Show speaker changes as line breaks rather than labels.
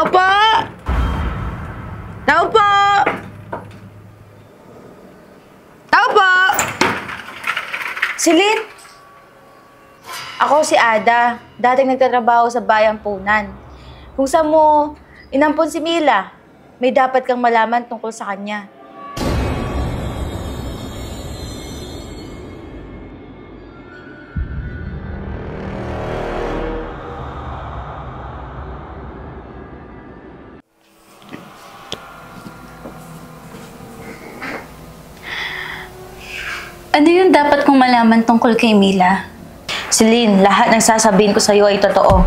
Tao po! Tao po! Tao po! Silid! Ako si Ada, dating nagtatrabaho sa Bayang Punan. Kung saan mo inampon si Mila, may dapat kang malaman tungkol sa kanya.
Ano yung dapat kong malaman tungkol kay Mila?
Celine, lahat ng sasabihin ko sa'yo ay totoo.